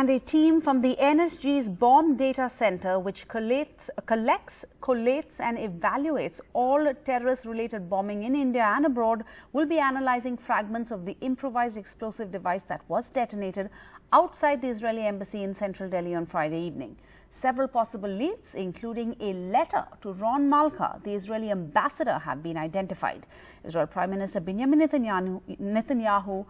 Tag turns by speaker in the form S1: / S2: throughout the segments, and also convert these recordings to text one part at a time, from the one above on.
S1: And a team from the NSG's bomb data center, which collects, collates and evaluates all terrorist-related bombing in India and abroad, will be analysing fragments of the improvised explosive device that was detonated outside the Israeli embassy in central Delhi on Friday evening. Several possible leads, including a letter to Ron Malka, the Israeli ambassador, have been identified. Israel Prime Minister Benjamin Netanyahu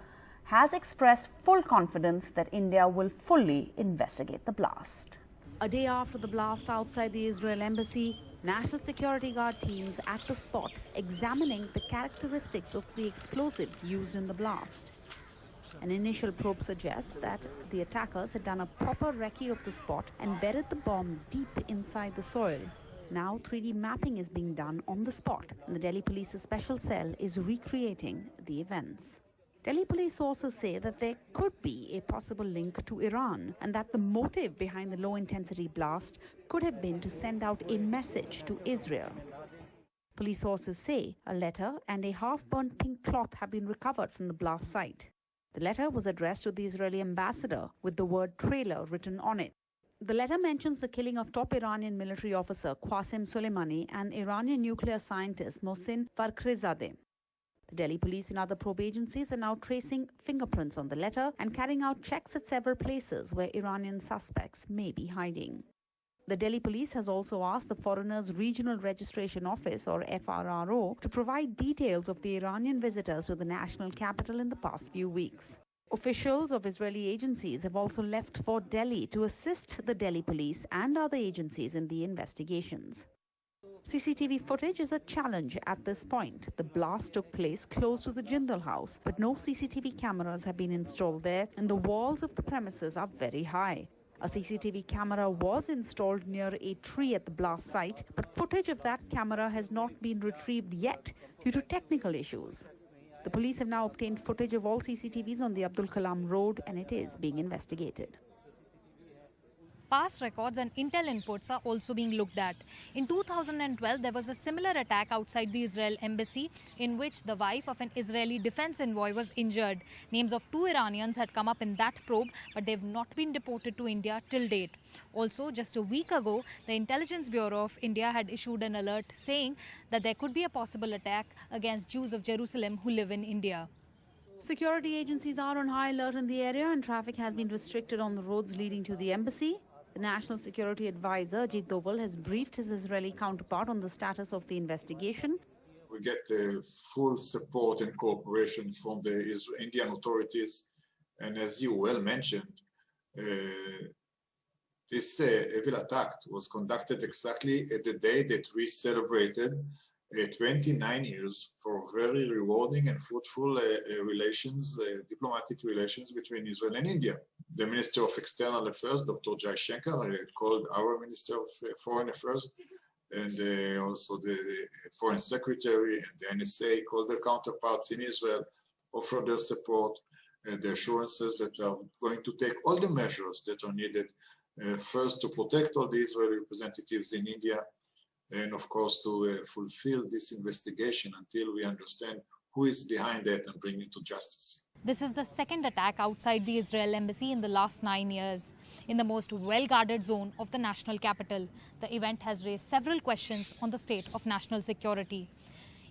S1: has expressed full confidence that India will fully investigate the blast. A day after the blast outside the Israel embassy, National Security Guard teams at the spot examining the characteristics of the explosives used in the blast. An initial probe suggests that the attackers had done a proper recce of the spot and buried the bomb deep inside the soil. Now 3D mapping is being done on the spot, and the Delhi Police's special cell is recreating the events. Delhi police sources say that there could be a possible link to Iran and that the motive behind the low-intensity blast could have been to send out a message to Israel. Police sources say a letter and a half-burnt pink cloth have been recovered from the blast site. The letter was addressed to the Israeli ambassador with the word trailer written on it. The letter mentions the killing of top Iranian military officer Qasem Soleimani and Iranian nuclear scientist Mohsen Fakhrizadeh. The Delhi police and other probe agencies are now tracing fingerprints on the letter and carrying out checks at several places where Iranian suspects may be hiding. The Delhi police has also asked the Foreigners Regional Registration Office, or FRRO, to provide details of the Iranian visitors to the national capital in the past few weeks. Officials of Israeli agencies have also left for Delhi to assist the Delhi police and other agencies in the investigations. CCTV footage is a challenge at this point. The blast took place close to the Jindal house, but no CCTV cameras have been installed there, and the walls of the premises are very high. A CCTV camera was installed near a tree at the blast site, but footage of that camera has not been retrieved yet due to technical issues. The police have now obtained footage of all CCTVs on the Abdul Kalam Road, and it is being investigated.
S2: Past records and intel inputs are also being looked at. In 2012, there was a similar attack outside the Israel embassy in which the wife of an Israeli defense envoy was injured. Names of 2 Iranians had come up in that probe, but they've not been deported to India till date. Also, just a week ago, the Intelligence Bureau of India had issued an alert saying that there could be a possible attack against Jews of Jerusalem who live in India. Security agencies are on high alert in the area, and traffic has been restricted on the roads leading to the embassy. The National Security Advisor, Ajit Doval, has briefed his Israeli counterpart on the status of the investigation.
S3: We get full support and cooperation from the Indian authorities. And as you well mentioned, this evil attack was conducted exactly at the day that we celebrated 29 years for very rewarding and fruitful diplomatic relations between Israel and India. The Minister of External Affairs, Dr. Jai Shankar, called our Minister of Foreign Affairs, and also the Foreign Secretary and the NSA called their counterparts in Israel, offered their support, the assurances that are going to take all the measures that are needed, first to protect all the Israeli representatives in India, and of course to fulfill this investigation until we understand who is behind that and bring it to justice.
S2: This is the second attack outside the Israel embassy in the last 9 years, in the most well-guarded zone of the national capital. The event has raised several questions on the state of national security.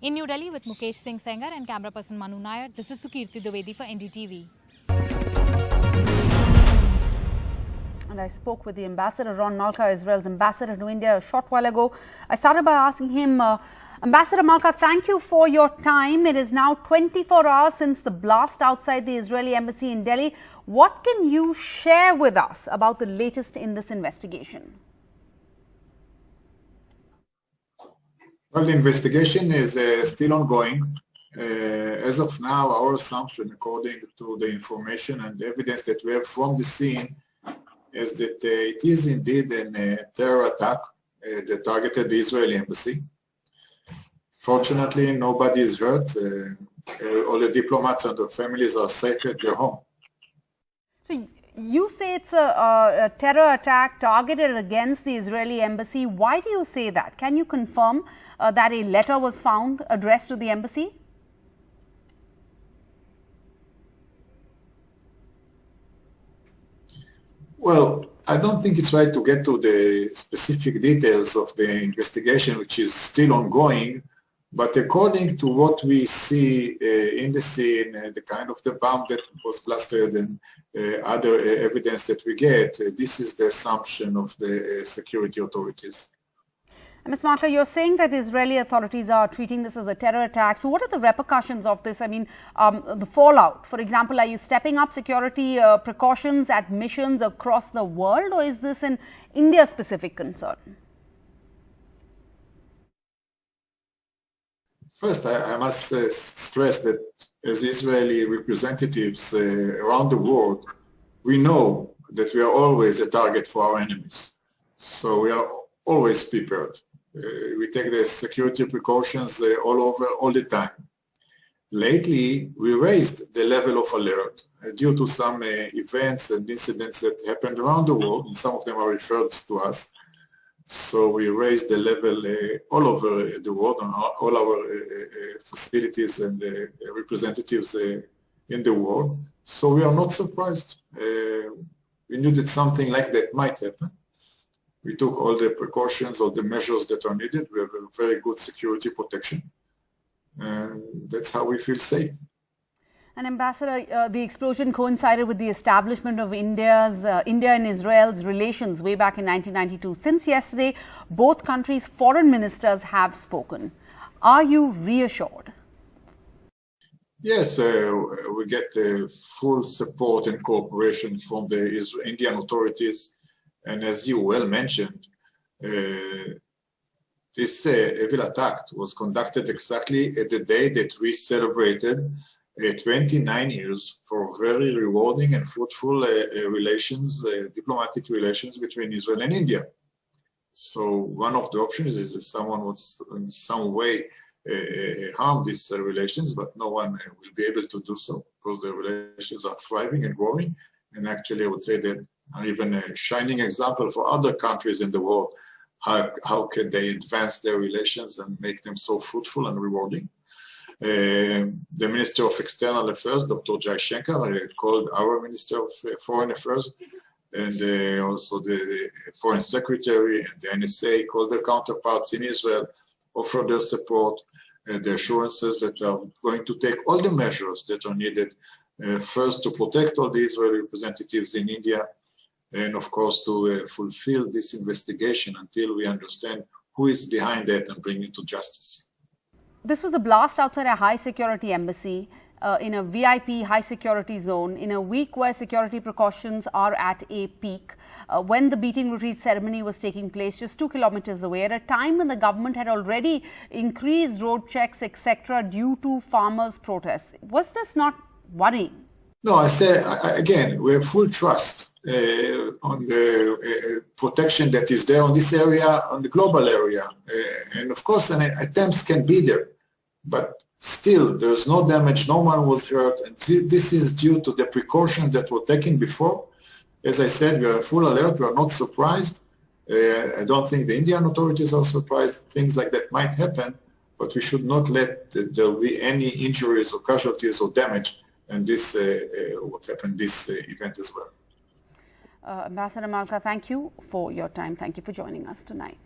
S2: In New Delhi with Mukesh Singh Sengar and camera person Manu Nair, this is Sukirti Dwivedi for NDTV.
S1: And I spoke with the ambassador, Ron Malka, Israel's ambassador to India, a short while ago. I started by asking him, Ambassador Malka, thank you for your time. It is now 24 hours since the blast outside the Israeli embassy in Delhi. What can you share with us about the latest in this investigation?
S3: Well, the investigation is still ongoing. As of now, our assumption, according to the information and evidence that we have from the scene, is that it is indeed a terror attack that targeted the Israeli embassy. Fortunately, nobody is hurt. All the diplomats and their families are safe at their home.
S1: So you say it's a terror attack targeted against the Israeli embassy. Why do you say that? Can you confirm that a letter was found addressed to the embassy?
S3: Well, I don't think it's right to get to the specific details of the investigation, which is still ongoing. But according to what we see in the scene, the kind of the bomb that was blasted and other evidence that we get, this is the assumption of the security authorities.
S1: Ms. Marta, you're saying that Israeli authorities are treating this as a terror attack. So what are the repercussions of this? I mean, the fallout, for example, are you stepping up security precautions at missions across the world, or is this an India-specific concern?
S3: First, I must stress that as Israeli representatives around the world, we know that we are always a target for our enemies. So we are always prepared. We take the security precautions all over, all the time. Lately, we raised the level of alert due to some events and incidents that happened around the world, and some of them are referred to us. So we raised the level all over the world on all our facilities and representatives in the world. So we are not surprised. We knew that something like that might happen. We took all the precautions, all the measures that are needed. We have a very good security protection. And that's how we feel safe.
S1: And Ambassador, the explosion coincided with the establishment of India and Israel's relations way back in 1992. Since yesterday, both countries' foreign ministers have spoken. Are you reassured?
S3: Yes, we get full support and cooperation from the Indian authorities. And as you well mentioned, this evil attack was conducted exactly at the day that we celebrated 29 years for very rewarding and fruitful diplomatic relations between Israel and India. So one of the options is that someone would in some way harm these relations, but no one will be able to do so because the relations are thriving and growing. And actually, I would say that are even a shining example for other countries in the world. How can they advance their relations and make them so fruitful and rewarding? The Minister of External Affairs, Dr. Jai Shankar, called our Minister of Foreign Affairs, and also the Foreign Secretary and the NSA called their counterparts in Israel, offered their support, the assurances that are going to take all the measures that are needed, first to protect all the Israeli representatives in India, and of course to fulfill this investigation until we understand who is behind that and bring it to justice.
S1: This was the blast outside a high security embassy in a VIP high security zone in a week where security precautions are at a peak. When the beating retreat ceremony was taking place just 2 kilometers away, at a time when the government had already increased road checks, etc., due to farmers' protests. Was this not worrying?
S3: No, I say, again, we have full trust on the protection that is there on this area, on the global area. And of course, attempts can be there, but still, there's no damage, no one was hurt. And this is due to the precautions that were taken before. As I said, we are full alert, we are not surprised. I don't think the Indian authorities are surprised. Things like that might happen, but we should not let there be any injuries or casualties or damage. And this, what happened this event as well.
S1: Ambassador Malka, thank you for your time. Thank you for joining us tonight.